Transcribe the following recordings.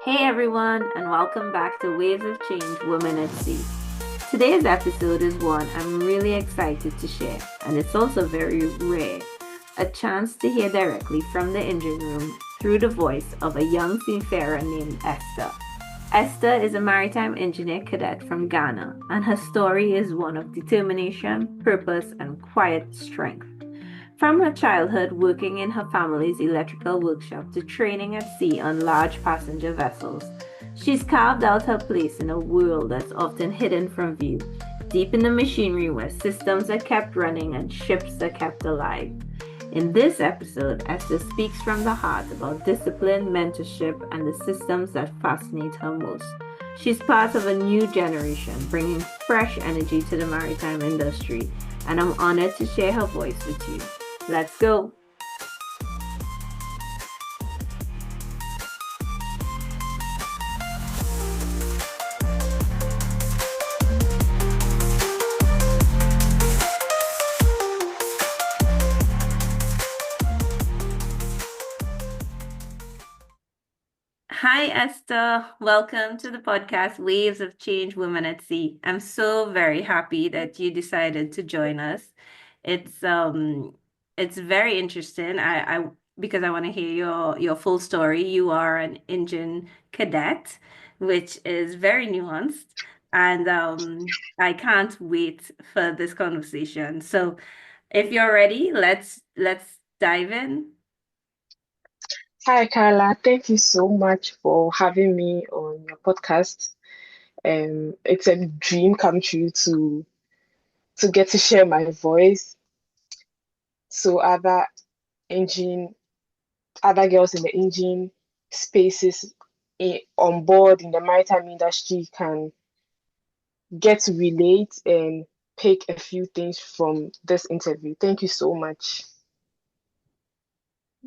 Hey everyone, and welcome back to Waves of Change Women at Sea. Today's episode is one I'm really excited to share, and it's also very rare, a chance to hear directly from the engine room through the voice of a young seafarer named Esther. Esther is a maritime engineer cadet from Ghana, and her story is one of determination, purpose, and quiet strength. From her childhood working in her family's electrical workshop to training at sea on large passenger vessels, she's carved out her place in a world that's often hidden from view, deep in the machinery where systems are kept running and ships are kept alive. In this episode, Esther speaks from the heart about discipline, mentorship, and the systems that fascinate her most. She's part of a new generation, bringing fresh energy to the maritime industry, and I'm honored to share her voice with you. Let's go. Hi, Esther. Welcome to the podcast Waves of Change Women at Sea. I'm so very happy that you decided to join us. It's um it's very interesting. I because I want to hear your full story. You are an engine cadet, which is very nuanced, and I can't wait for this conversation. So if you're ready, let's dive in. Hi, Carla. Thank you so much for having me on your podcast. It's a dream come true to get to share my voice so engine, other girls in the engine spaces on board in the maritime industry can get to relate and pick a few things from this interview. Thank you so much.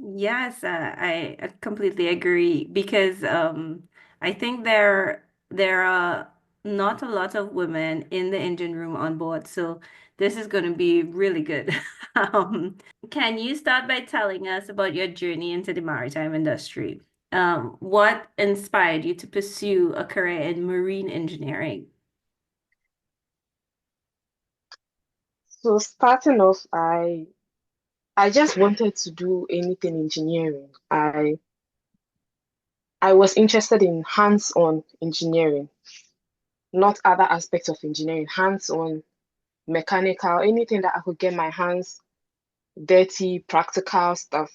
Yes, I completely agree because I think there are not a lot of women in the engine room on board, so this is going to be really good. Can you start by telling us about your journey into the maritime industry? What inspired you to pursue a career in marine engineering? So starting off, I just wanted to do anything engineering. I was interested in hands-on engineering, not other aspects of engineering, hands-on mechanical, anything that I could get my hands dirty, practical stuff.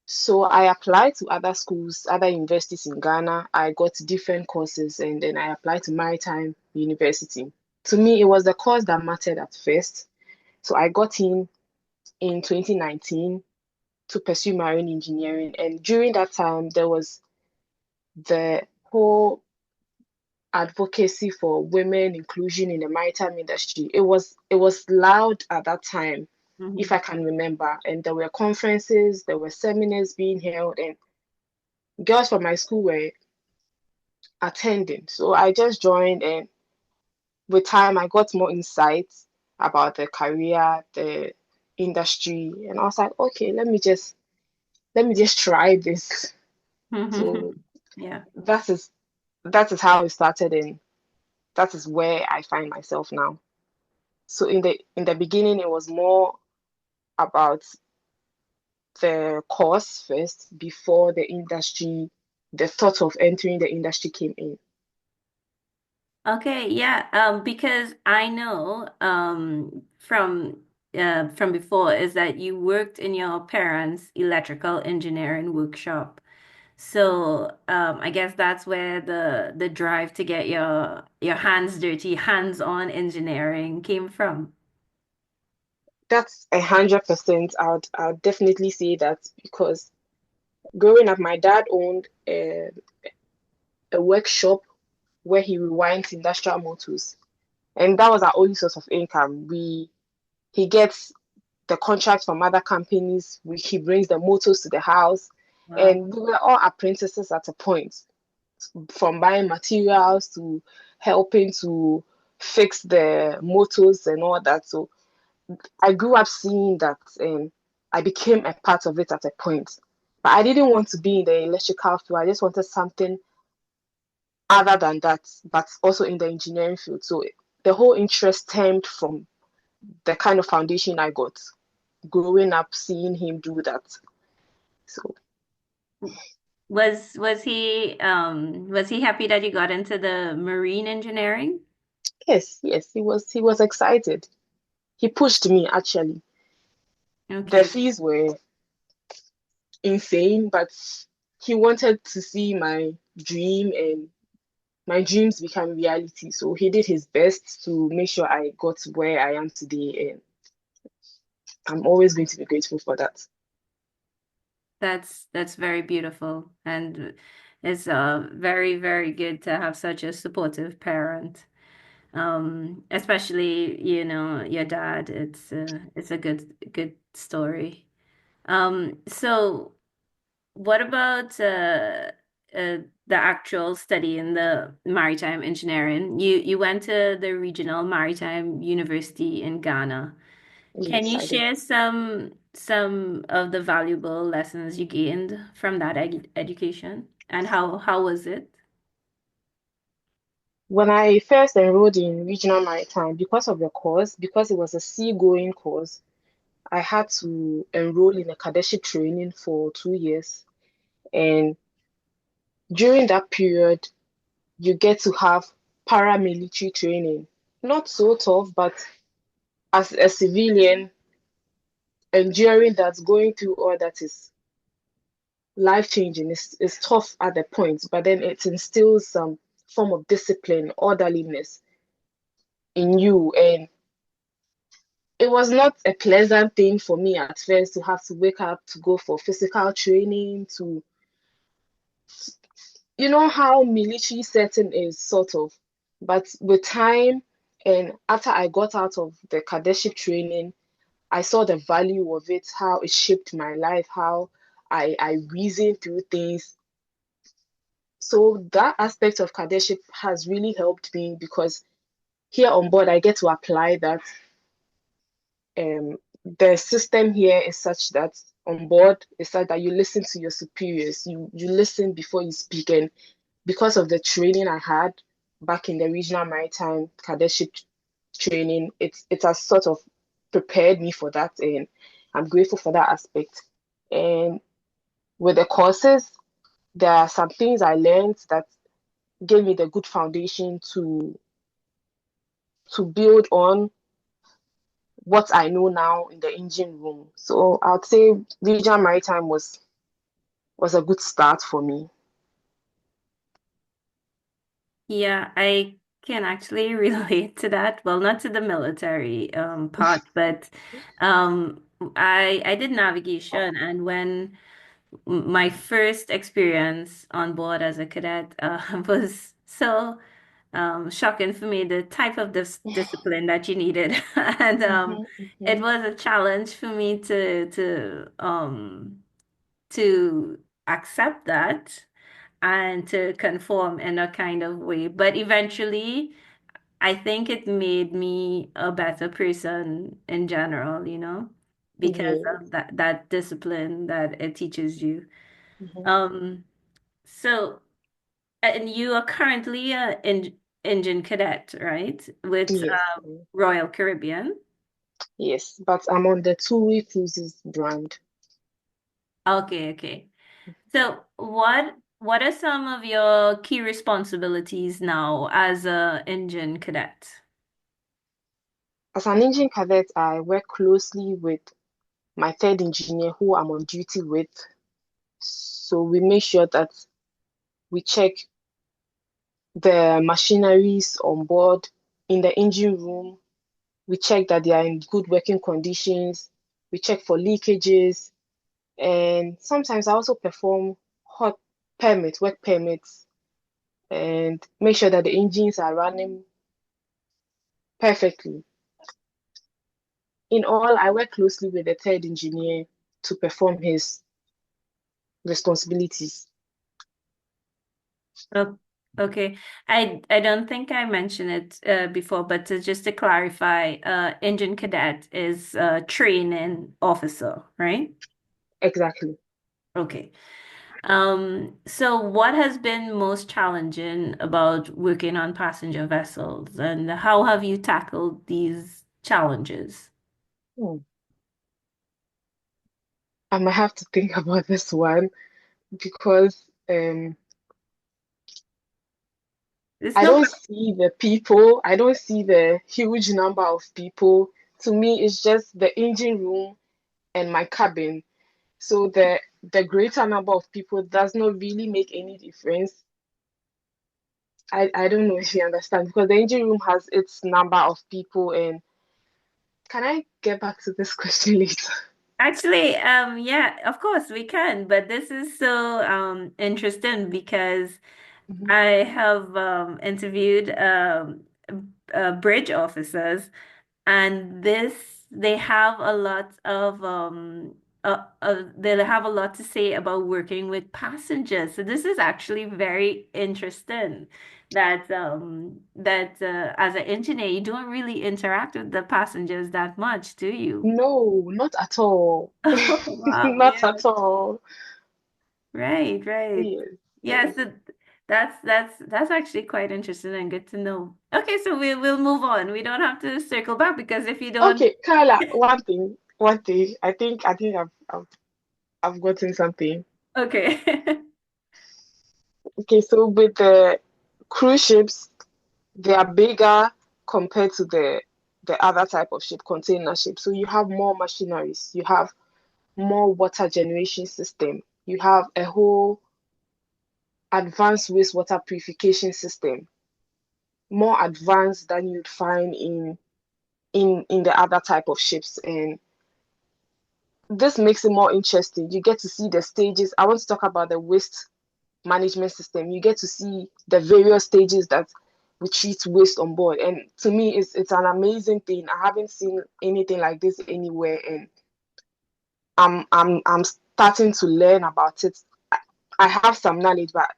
So I applied to other schools, other universities in Ghana. I got different courses and then I applied to Maritime University. To me, it was the course that mattered at first. So I got in 2019 to pursue marine engineering. And during that time, there was the whole advocacy for women inclusion in the maritime industry. It was loud at that time, if Mhm. I can remember. And there were conferences, there were seminars being held, and girls from my school were attending. So I just joined, and with time, I got more insights about the career, the industry, and I was like, okay, let me just try this. So Yeah. that is that is how it started, and that is where I find myself now. So in the beginning, it was more about the course first before the thought of entering the industry came in. Okay, yeah, because I know from before is that you worked in your parents' electrical engineering workshop. So I guess that's where the drive to get your hands dirty, hands-on engineering came from. That's 100%. I would definitely say that because growing up, my dad owned a workshop where he rewinds industrial motors, and that was our only source of income. He gets the contracts from other companies. He brings the motors to the house, Wow. and we were all apprentices at a point, from buying materials to helping to fix the motors and all that. So I grew up seeing that, and I became a part of it at a point. But I didn't want to be in the electrical field. I just wanted something other than that, but also in the engineering field. So the whole interest stemmed from the kind of foundation I got growing up, seeing him do that. So Was he happy that you got into the marine engineering? yes, yes, he was excited. He pushed me actually. The Okay. fees were insane, but he wanted to see my dream and my dreams become reality. So he did his best to make sure I got where I am today, and I'm always going to be grateful for that. That's very beautiful, and it's very, very good to have such a supportive parent. Especially, your dad. It's a good story. So what about the actual study in the maritime engineering? You went to the Regional Maritime University in Ghana. Can Yes, you I did. share some of the valuable lessons you gained from that education, and how was it? When I first enrolled in regional maritime, because of the course, because it was a seagoing course, I had to enroll in a cadetship training for 2 years. And during that period, you get to have paramilitary training. Not so tough, but as a civilian, enduring that, going through all that is life changing. Is tough at the point, but then it instills some form of discipline, orderliness in you. And it was not a pleasant thing for me at first to have to wake up to go for physical training, to, you know, how military setting is sort of. But with time and after I got out of the cadetship training, I saw the value of it, how it shaped my life, how I reasoned through things. So that aspect of cadetship has really helped me because here on board I get to apply that. um, the system here is such that on board is such that you listen to your superiors, you listen before you speak. And because of the training I had back in the regional maritime cadetship training, it has sort of prepared me for that, and I'm grateful for that aspect. And with the courses, there are some things I learned that gave me the good foundation to build on what I know now in the engine room. So I'd say regional maritime was a good start for me. Yeah, I can actually relate to that. Well, not to the military part, but I did navigation, and when my first experience on board as a cadet was so shocking for me, the type of discipline that you needed. And Mhm, it mhm. was a challenge for me to accept that and to conform in a kind of way. But eventually, I think it made me a better person in general, because Yeah. of that discipline that it teaches you. Mhm. Um, so, and you are currently a engine cadet, right? With Yes. Royal Caribbean. Yes. But I'm on the two-way cruises brand. Okay, okay. So, what are some of your key responsibilities now as a engine cadet? As an engine cadet, I work closely with my third engineer who I'm on duty with. So we make sure that we check the machineries on board in the engine room. We check that they are in good working conditions. We check for leakages. And sometimes I also perform hot work permits, and make sure that the engines are running perfectly. In all, I work closely with the third engineer to perform his responsibilities. Oh, okay. I don't think I mentioned it before, but just to clarify, engine cadet is a training officer, right? Exactly. Okay. So what has been most challenging about working on passenger vessels, and how have you tackled these challenges? Hmm. I might have to think about this one because It's I no don't see the people, I don't see the huge number of people. To me, it's just the engine room and my cabin. So the greater number of people does not really make any difference. I don't know if you understand because the engine room has its number of people. And can I get back to this question later? Actually, yeah, of course we can, but this is so interesting because Mhm. I have interviewed bridge officers, and they have a lot of they have a lot to say about working with passengers. So this is actually very interesting that as an engineer you don't really interact with the passengers that much, do you? No, not at all. Oh, wow, Not yeah. at all. Right, right. Yes, Yeah, yes. so that's actually quite interesting and good to know. Okay, so we'll move on. We don't have to circle back because if you don't, Okay, Carla, one thing. I think I've gotten something. okay. Okay, so with the cruise ships, they are bigger compared to the other type of ship, container ship. So you have more machineries, you have more water generation system, you have a whole advanced wastewater purification system, more advanced than you'd find in the other type of ships. And this makes it more interesting. You get to see the stages. I want to talk about the waste management system. You get to see the various stages that we treat waste on board. And to me, it's an amazing thing. I haven't seen anything like this anywhere, and I'm starting to learn about it. I have some knowledge, but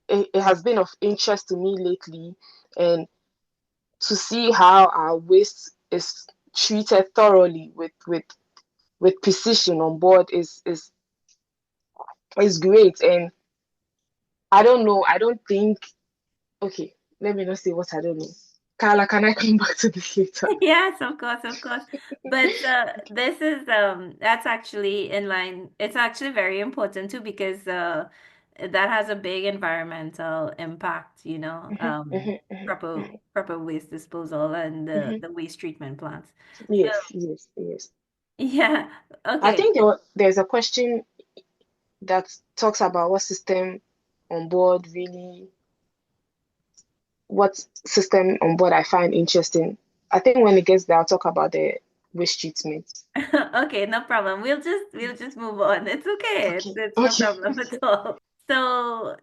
it has been of interest to me lately, and to see how our waste is treated thoroughly with precision on board is great. And I don't know. I don't think. Okay, let me not say what I don't know. Carla, can I come back to this later? Yes, of course, of course. But this is that's actually in line. It's actually very important too because that has a big environmental impact, Mhm, mhm, mhm, proper waste disposal and mhm. the waste treatment plants. So Yes, yes, yes. yeah, I okay. think there's a question that talks about what system on board I find interesting. I think when it gets there, I'll talk about the waste treatment. Okay, no problem. We'll just move on. It's okay. It's Okay, it's no okay. problem at all. So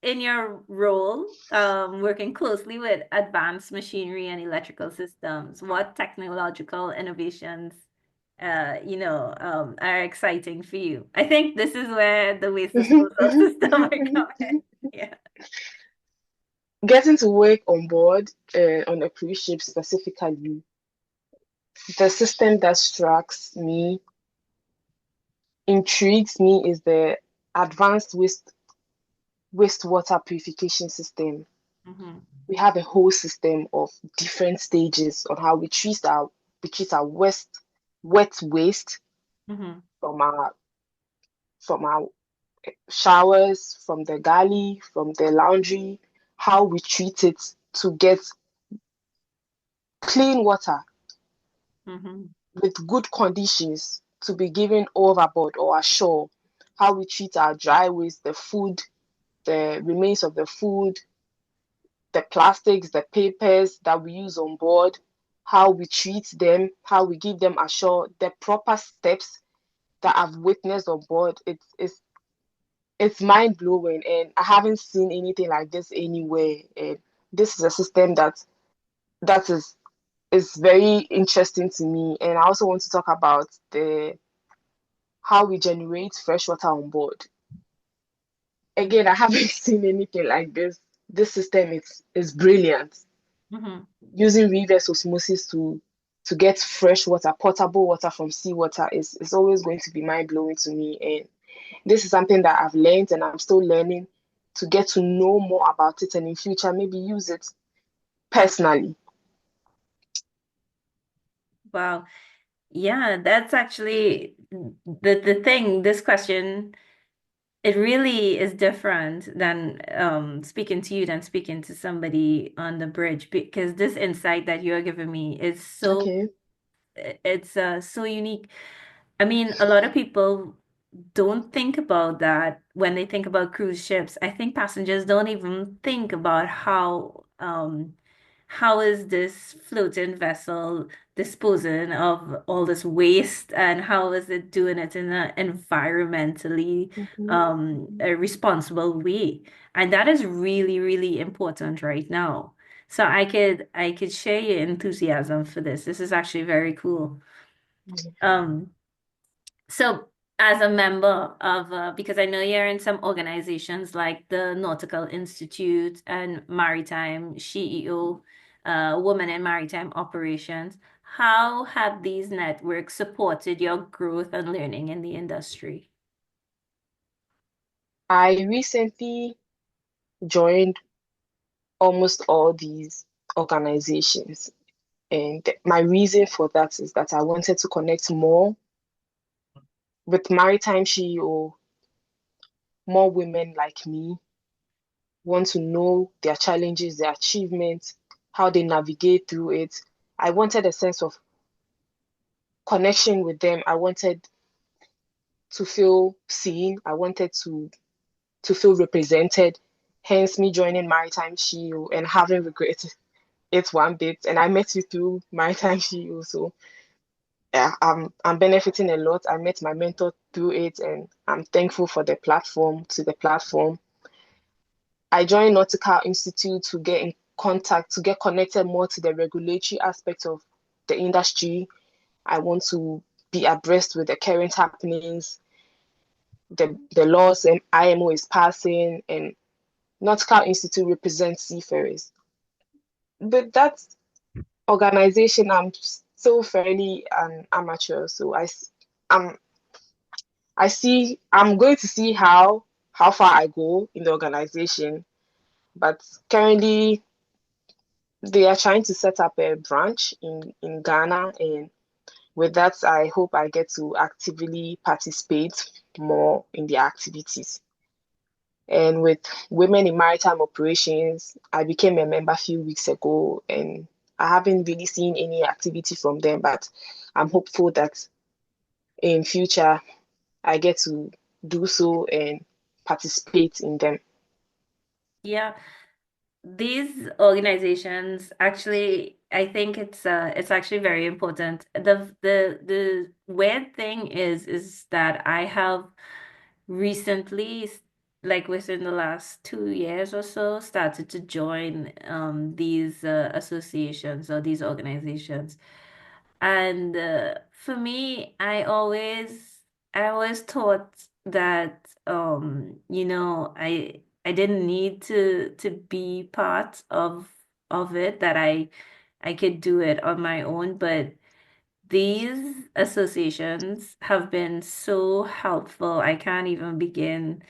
in your role, working closely with advanced machinery and electrical systems, what technological innovations, are exciting for you? I think this is where the waste Mhm, disposal mhm, system mhm, are mhm. coming. Yeah. Getting to work on board on a cruise ship specifically, the system that strikes me, intrigues me, is the advanced wastewater purification system. Hmm. We have a whole system of different stages on how we treat our wet waste Hmm. from our showers, from the galley, from the laundry, how we treat it to get clean water Hmm. with good conditions to be given overboard or ashore, how we treat our dry waste, the food, the remains of the food, the plastics, the papers that we use on board, how we treat them, how we give them ashore, the proper steps that I've witnessed on board. It's mind blowing, and I haven't seen anything like this anywhere. And this is a system that is very interesting to me. And I also want to talk about the how we generate fresh water on board. Again, I haven't seen anything like this. This system is brilliant. Hmm. Using reverse osmosis to get fresh water, potable water from seawater is always going to be mind blowing to me. And this is something that I've learned and I'm still learning to get to know more about it and in future maybe use it personally. Wow. Yeah, that's actually the thing. This question, it really is different than speaking to you than speaking to somebody on the bridge because this insight that you're giving me is Okay. it's so unique. I mean, a lot of people don't think about that when they think about cruise ships. I think passengers don't even think about how is this floating vessel disposing of all this waste and how is it doing it in an environmentally Mhm. a responsible way. And that is really, really important right now. So I could share your enthusiasm for this. This is actually very cool. Um, so, as a member of, because I know you're in some organizations like the Nautical Institute and Maritime CEO, Women in Maritime Operations, how have these networks supported your growth and learning in the industry? I recently joined almost all these organizations. And my reason for that is that I wanted to connect more with Maritime CEO, more women like me, want to know their challenges, their achievements, how they navigate through it. I wanted a sense of connection with them. I wanted to feel seen. I wanted to feel represented. Hence me joining Maritime CEO and having regretted it one bit. And I met you through Maritime CEO. So yeah, I'm benefiting a lot. I met my mentor through it and I'm thankful for the platform. I joined Nautical Institute to get in contact, to get connected more to the regulatory aspect of the industry. I want to be abreast with the current happenings, the laws and IMO is passing, and Nautical Institute represents seafarers. But that organization, I'm still fairly an amateur, so I'm I'm going to see how far I go in the organization. But currently they are trying to set up a branch in Ghana, and with that I hope I get to actively participate more in the activities. And with Women in Maritime Operations, I became a member a few weeks ago and I haven't really seen any activity from them, but I'm hopeful that in future I get to do so and participate in them. Yeah, these organizations actually, I think it's actually very important. The weird thing is that I have recently, like within the last 2 years or so, started to join these associations or these organizations. And for me, I always thought that I didn't need to be part of it, that I could do it on my own, but these associations have been so helpful. I can't even begin.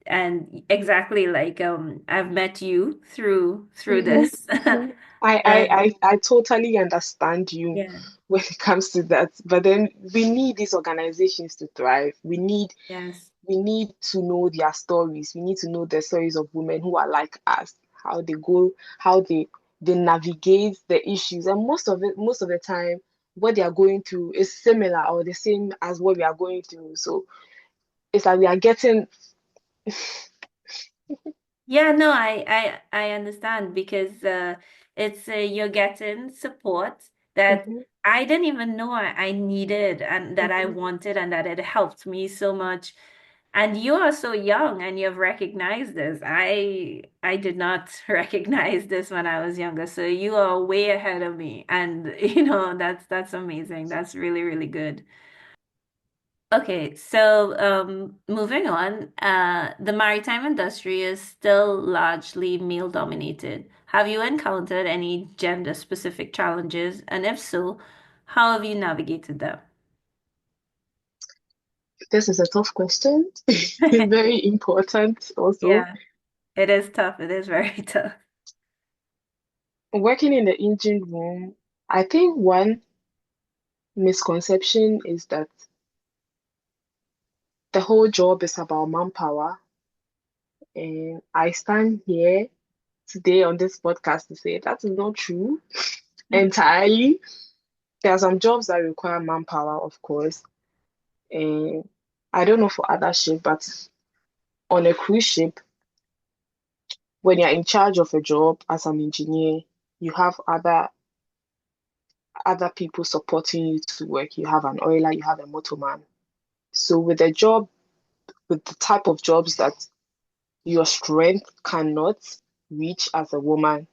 And exactly like I've met you through Mhm, this. mhm. I, I, And I, I totally understand you yeah, when it comes to that. But then we need these organizations to thrive. yes. We need to know their stories. We need to know the stories of women who are like us, how they go, how they navigate the issues. And most of the time, what they are going through is similar or the same as what we are going through. So it's like we are getting. Yeah, no, I understand because it's you're getting support that Mhm, I didn't even know I needed and that I mhm. wanted and that it helped me so much. And you are so young and you've recognized this. I did not recognize this when I was younger. So you are way ahead of me. And that's amazing. That's really, really good. Okay, so moving on, the maritime industry is still largely male dominated. Have you encountered any gender specific challenges? And if so, how have you navigated them? This is a tough question. Very important also. Yeah, it is tough. It is very tough. Working in the engine room, I think one misconception is that the whole job is about manpower. And I stand here today on this podcast to say that is not true entirely. There are some jobs that require manpower, of course. And I don't know for other ships, but on a cruise ship, when you're in charge of a job as an engineer, you have other people supporting you to work. You have an oiler, you have a motorman. So with the type of jobs that your strength cannot reach as a woman,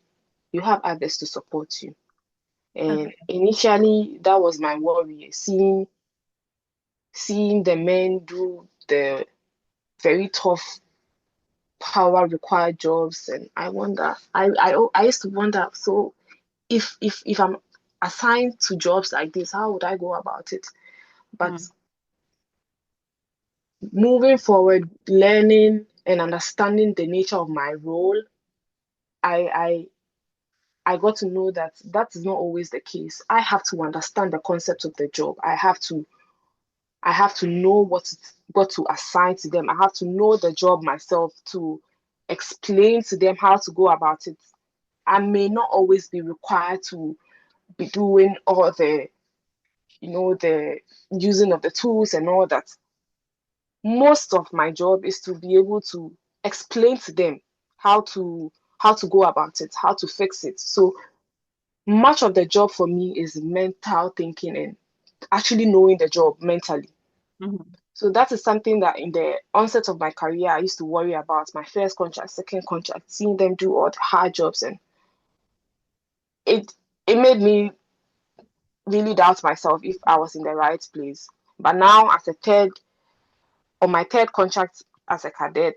you have others to support you. And Okay. initially, that was my worry, seeing the men do the very tough power required jobs, and I used to wonder, so if I'm assigned to jobs like this, how would I go about it? But Mm, moving forward, learning and understanding the nature of my role, I I got to know that that is not always the case. I have to understand the concept of the job. I have to know what to assign to them. I have to know the job myself to explain to them how to go about it. I may not always be required to be doing all the using of the tools and all that. Most of my job is to be able to explain to them how to how to go about it, how to fix it. So much of the job for me is mental thinking and actually knowing the job mentally. mhm. So that is something that in the onset of my career I used to worry about. My first contract, second contract, seeing them do all the hard jobs, and it it made me really doubt myself if I was in the right place. But now, on my third contract as a cadet,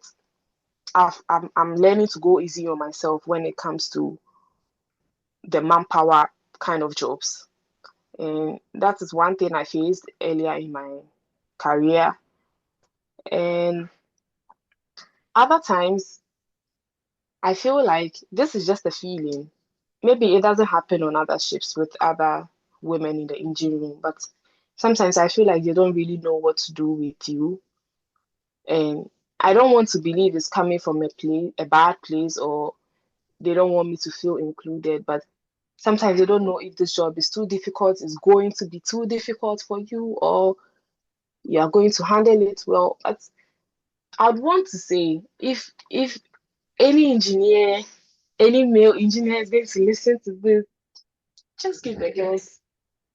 I'm learning to go easy on myself when it comes to the manpower kind of jobs. And that is one thing I faced earlier in my career. And other times, I feel like this is just a feeling. Maybe it doesn't happen on other ships with other women in the engine room, but sometimes I feel like they don't really know what to do with you. And I don't want to believe it's coming from a bad place, or they don't want me to feel included. But sometimes they don't know if this job is too difficult, is going to be too difficult for you, or you are going to handle it well. But I'd want to say if any engineer, any male engineer is going to listen to this, just give the girls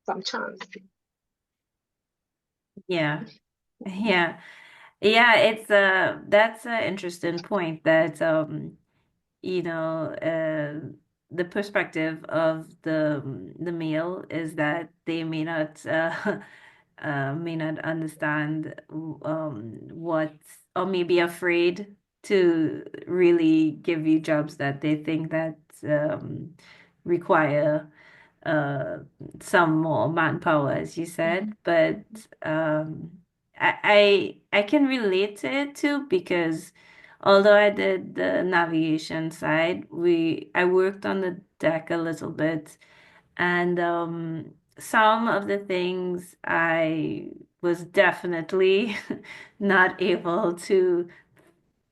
some chance. Yeah. Yeah. Yeah, it's that's an interesting point that you know, the perspective of the male is that they may not understand what or may be afraid to really give you jobs that they think that require uh some more manpower, as you said. But I can relate to it too because although I did the navigation side, we I worked on the deck a little bit, and some of the things I was definitely not able to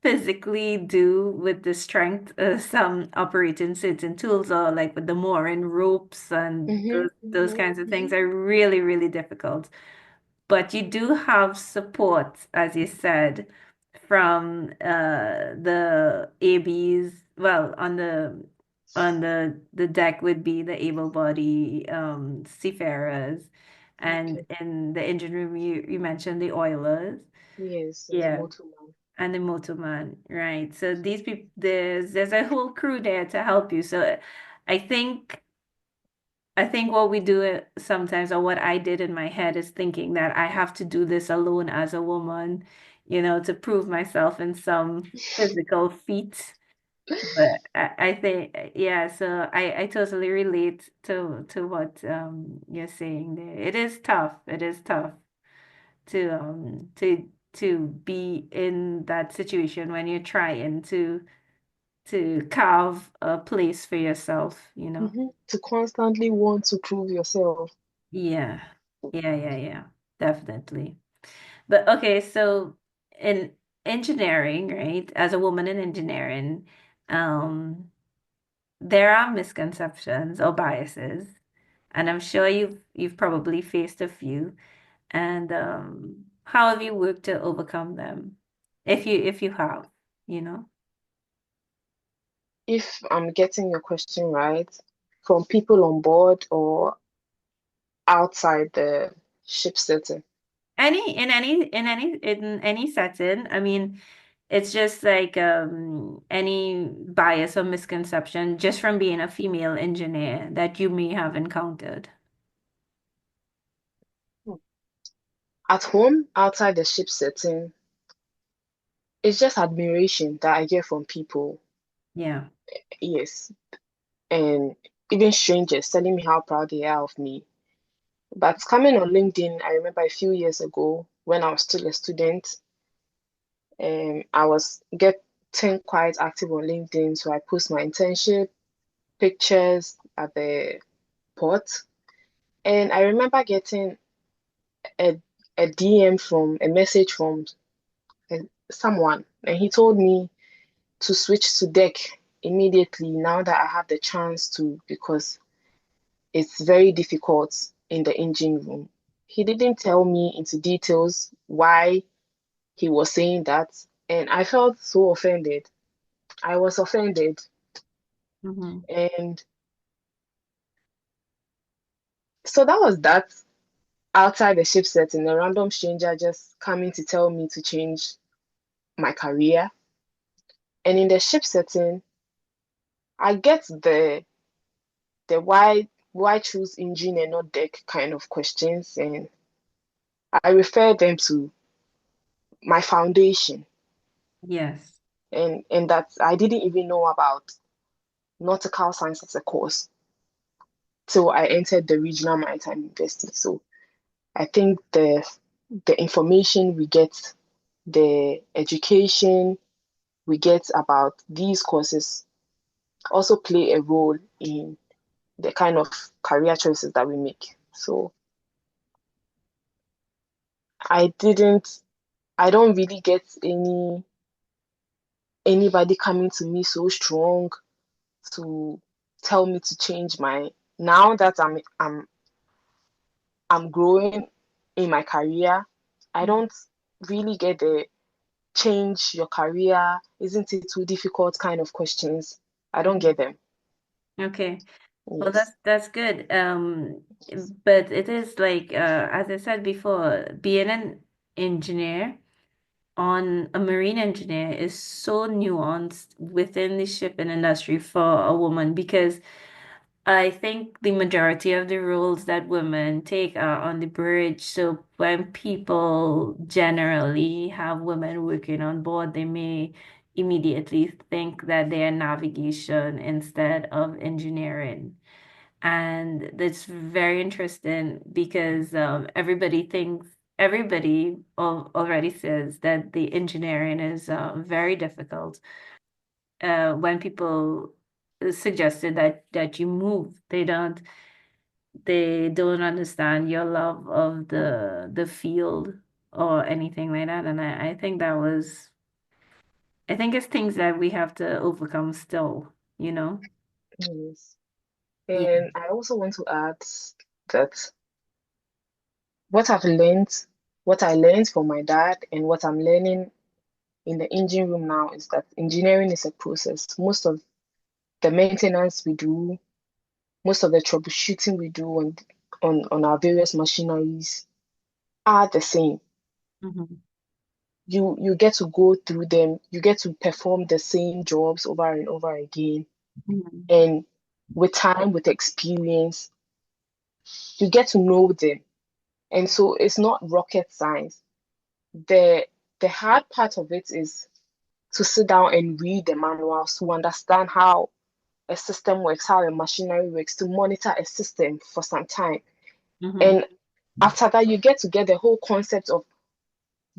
physically do with the strength, some operating certain tools or like with the mooring ropes and Mm-hmm, those mm-hmm. kinds of things are really, really difficult. But you do have support, as you said, from the ABs. Well, on the deck would be the able-bodied seafarers, and Okay. in the engine room you mentioned the oilers. Yes, and the Yeah, motorman. and the motorman, right? So these people, there's a whole crew there to help you. So I think I think what we do sometimes, or what I did in my head, is thinking that I have to do this alone as a woman, to prove myself in some physical feat. But I think, yeah, so I totally relate to what you're saying there. It is tough. It is tough to be in that situation when you're trying to carve a place for yourself, you know? To constantly want to prove yourself. Yeah. Yeah. Definitely. But okay, so in engineering, right? As a woman in engineering, um, there are misconceptions or biases, and I'm sure you've probably faced a few. And how have you worked to overcome them? If you have, you know? If I'm getting your question right, from people on board or outside the ship setting. In any setting, I mean, it's just like any bias or misconception just from being a female engineer that you may have encountered. At home, outside the ship setting, it's just admiration that I get from people. Yeah. Yes. And even strangers telling me how proud they are of me. But coming on LinkedIn, I remember a few years ago when I was still a student, I was getting quite active on LinkedIn. So I post my internship pictures at the port. And I remember getting a, a DM from a message from uh, someone, and he told me to switch to deck immediately now that I have the chance to, because it's very difficult in the engine room. He didn't tell me into details why he was saying that, and I felt so offended. I was offended, Hmm. and so that was that. Outside the ship setting, a random stranger just coming to tell me to change my career. And in the ship setting, I get the why choose engine and not deck kind of questions, and I refer them to my foundation, Yes. and that I didn't even know about nautical science as a course till I entered the regional maritime university. So I think the information we get, the education we get about these courses also play a role in the kind of career choices that we make. So I didn't I don't really get anybody coming to me so strong to tell me to change my, now that I'm growing in my career. I don't really get the change your career, isn't it too difficult kind of questions. I don't get them. Okay. Well, Yes. that's good. Yes. But it is like as I said before, being an engineer on a marine engineer is so nuanced within the shipping industry for a woman because I think the majority of the roles that women take are on the bridge. So when people generally have women working on board, they may immediately think that they are navigation instead of engineering. And that's very interesting because everybody already says that the engineering is very difficult. When people suggested that you move, they don't understand your love of the field or anything like that. And I think it's things that we have to overcome still, you know? Yes. Yeah. And I also want to add that what I've learned, what I learned from my dad and what I'm learning in the engine room now is that engineering is a process. Most of the maintenance we do, most of the troubleshooting we do on our various machineries are the same. Hmm. You get to go through them, you get to perform the same jobs over and over again. Hmm. And with time, with experience, you get to know them. And so it's not rocket science. The the hard part of it is to sit down and read the manuals to understand how a system works, how a machinery works, to monitor a system for some time. Hmm. And after that, you get to get the whole concept of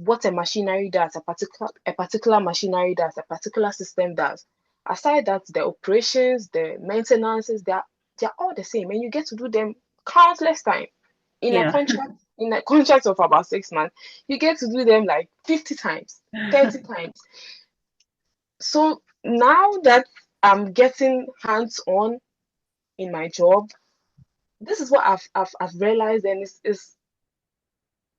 what a machinery does, a particular machinery does, a particular system does. Aside that, the operations, the maintenances, they're all the same, and you get to do them countless times in a Yeah. contract. In a contract of about 6 months, you get to do them like 50 times, 30 times. So now that I'm getting hands-on in my job, this is what I've realized, and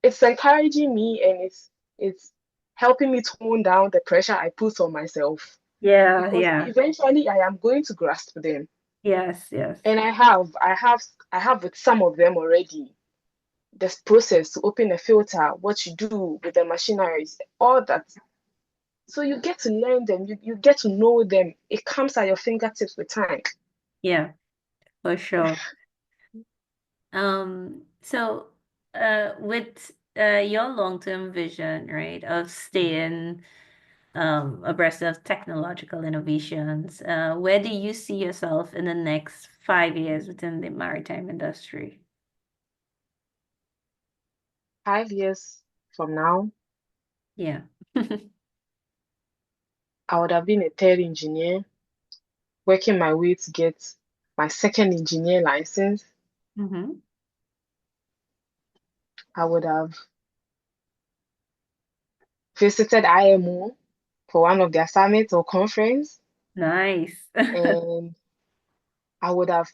it's encouraging me, and it's helping me tone down the pressure I put on myself, Yeah, because yeah. eventually I am going to grasp them. Yes, yes. And I have with some of them already. This process to open a filter, what you do with the machineries, all that. So you get to learn them, you get to know them. It comes at your fingertips with time. Yeah, for sure. So with your long-term vision, right, of staying abreast of technological innovations, where do you see yourself in the next 5 years within the maritime industry? 5 years from now, Yeah. I would have been a third engineer, working my way to get my second engineer license. Mm-hmm. I would have visited IMO for one of their summits or conference, Nice. and I would have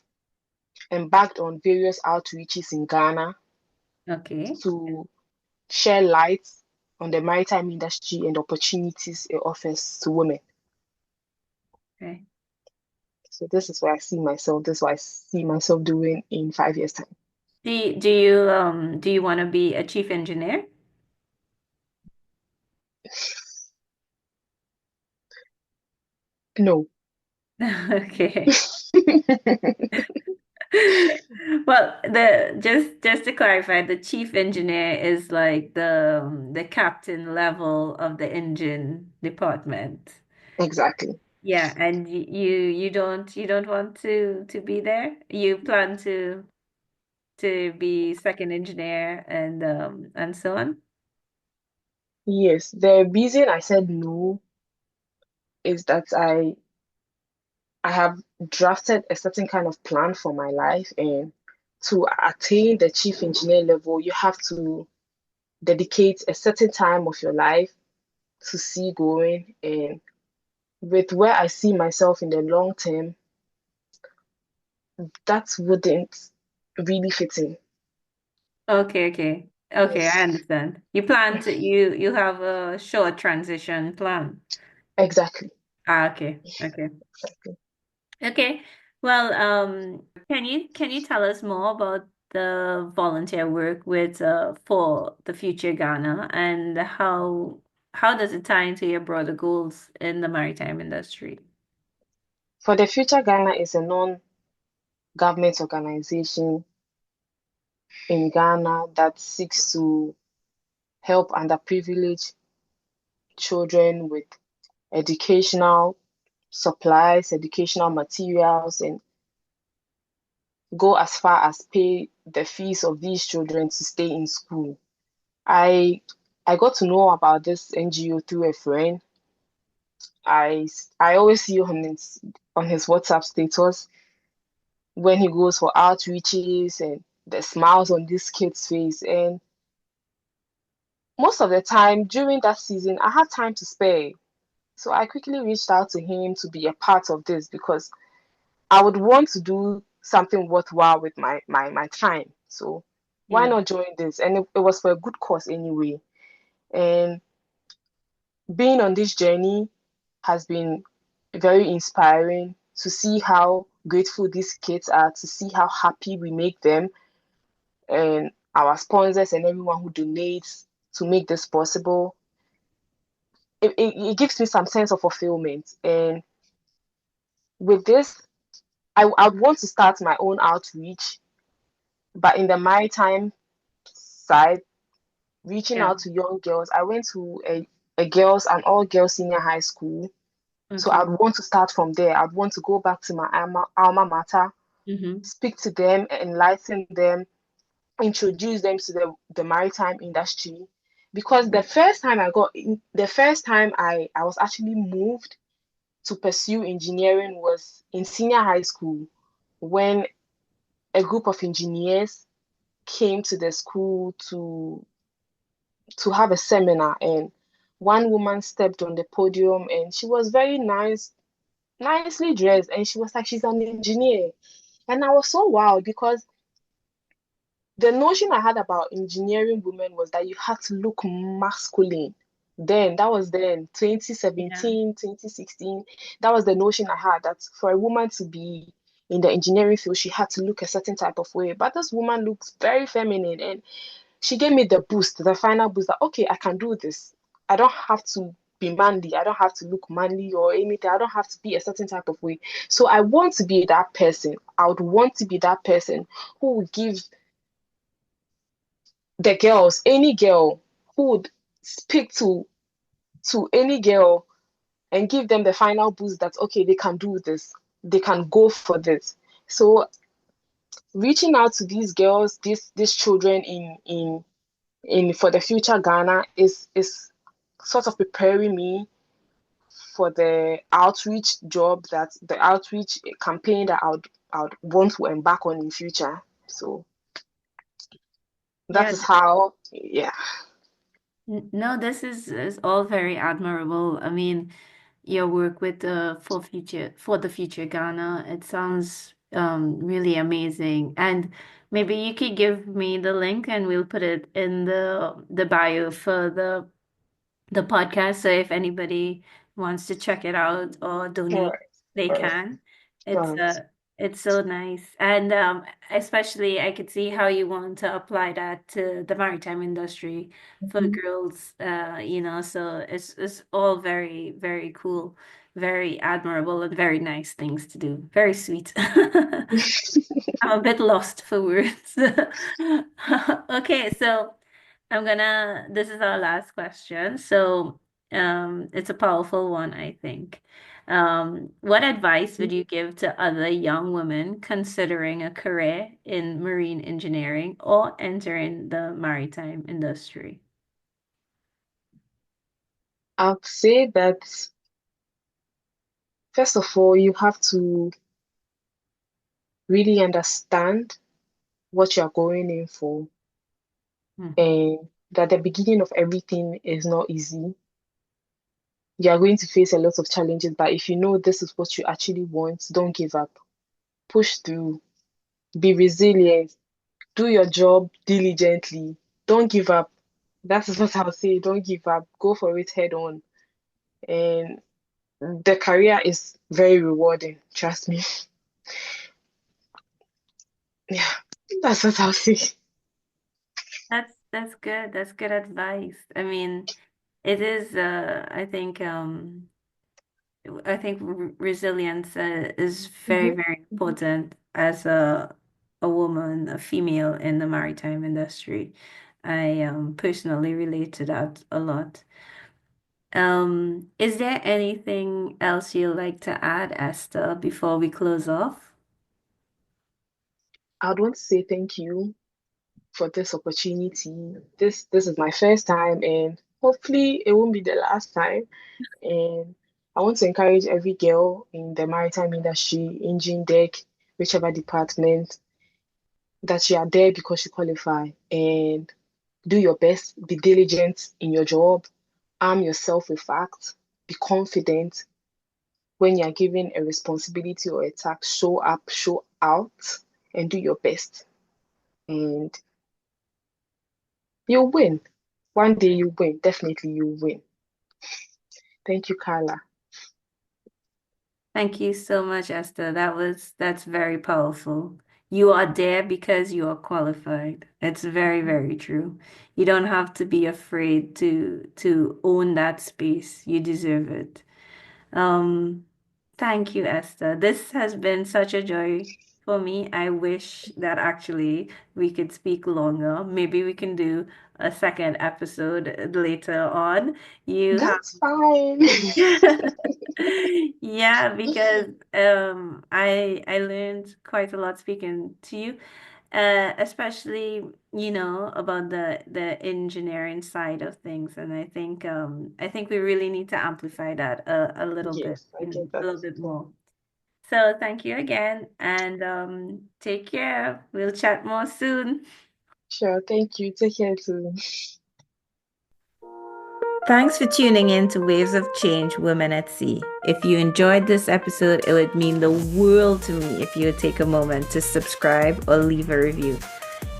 embarked on various outreaches in Ghana Okay. to share light on the maritime industry and opportunities it offers to women. Okay. So this is where I see myself. This is what I see myself doing in 5 years' time. Do you want to be a chief engineer? No. Okay. Well, the just to clarify, the chief engineer is like the captain level of the engine department. Exactly. Yeah, and you don't want to be there. You plan to be second engineer and so on. Yes. The reason I said no is that I have drafted a certain kind of plan for my life, and to attain the chief engineer level, you have to dedicate a certain time of your life to see going. And with where I see myself in the long term, that wouldn't really fit in. Okay, okay. Okay, I Yes, understand. You have a short transition plan. exactly. Ah, okay. Okay. Okay. Well, can you tell us more about the volunteer work with for the future Ghana and how does it tie into your broader goals in the maritime industry? For the Future Ghana is a non-government organization in Ghana that seeks to help underprivileged children with educational supplies, educational materials, and go as far as pay the fees of these children to stay in school. I I got to know about this NGO through a friend. I always see on his WhatsApp status when he goes for outreaches, and the smiles on this kid's face. And most of the time during that season, I had time to spare. So I quickly reached out to him to be a part of this, because I would want to do something worthwhile with my time. So why Yeah. not join this? And it was for a good cause anyway. And being on this journey has been very inspiring to see how grateful these kids are, to see how happy we make them, and our sponsors and everyone who donates to make this possible. It gives me some sense of fulfillment. And with this, I want to start my own outreach, but in the maritime side, reaching Yeah. out to young girls. I went to an all girls senior high school. So Okay. I'd want to start from there. I'd want to go back to my alma mater, Mm-hmm. speak to them, enlighten them, introduce them to the maritime industry. because the first time I was actually moved to pursue engineering was in senior high school when a group of engineers came to the school to have a seminar, and one woman stepped on the podium and she was very nicely dressed, and she was like she's an engineer. And I was so wild because the notion I had about engineering women was that you had to look masculine. That was then Yeah. 2017, 2016. That was the notion I had, that for a woman to be in the engineering field, she had to look a certain type of way. But this woman looks very feminine, and she gave me the boost, the final boost that, okay, I can do this. I don't have to be manly. I don't have to look manly or anything. I don't have to be a certain type of way. So I want to be that person. I would want to be that person who would give the girls, any girl who would speak to any girl and give them the final boost that, okay, they can do this, they can go for this. So reaching out to these girls, these children in for the future Ghana is sort of preparing me for the outreach job, that the outreach campaign that I would want to embark on in future. So that Yeah. is how, yeah. No, this is all very admirable. I mean, your work with the for the future Ghana, it sounds really amazing. And maybe you could give me the link and we'll put it in the bio for the podcast. So if anybody wants to check it out or All donate, right. they All right. can. All It's right. it's so nice. And especially I could see how you want to apply that to the maritime industry for Mhm. girls, so it's all very, very cool, very admirable and very nice things to do. Very sweet. I'm a bit lost for words. Okay, so this is our last question. So, it's a powerful one, I think. What advice would you give to other young women considering a career in marine engineering or entering the maritime industry? I'll say that first of all, you have to really understand what you're going in for, Hmm. and that the beginning of everything is not easy. You are going to face a lot of challenges, but if you know this is what you actually want, don't give up. Push through, be resilient, do your job diligently, don't give up. That is what I'll say. Don't give up. Go for it head on. And the career is very rewarding, trust me. Yeah, that's what I'll say. That's good. That's good advice. I mean, it is I think resilience is very, Mhm. very important as a woman, a female in the maritime industry. I personally relate to that a lot. Is there anything else you'd like to add, Esther, before we close off? I'd want to say thank you for this opportunity. This is my first time, and hopefully it won't be the last time. And I want to encourage every girl in the maritime industry, engine deck, whichever department, that you are there because you qualify, and do your best, be diligent in your job, arm yourself with facts, be confident when you're given a responsibility or a task, show up, show out, and do your best. And you'll win. One day you win. Definitely you win. Thank you, Carla. Thank you so much, Esther. That's very powerful. You are there because you are qualified. It's very, very true. You don't have to be afraid to own that space. You deserve it. Um, Thank you, Esther. This has been such a joy for me. I wish that actually we could speak longer. Maybe we can do a second episode later on. You have That's fine. Yeah, because I learned quite a lot speaking to you. Especially, about the engineering side of things. And I think we really need to amplify that a little bit, Yes, I get that. a little bit Yeah. more. So thank you again, and take care. We'll chat more soon. Sure, thank you. Take care too. Thanks for tuning in to Waves of Change Women at Sea. If you enjoyed this episode, it would mean the world to me if you would take a moment to subscribe or leave a review.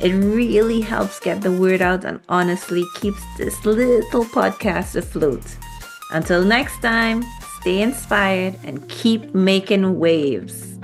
It really helps get the word out and honestly keeps this little podcast afloat. Until next time, stay inspired and keep making waves.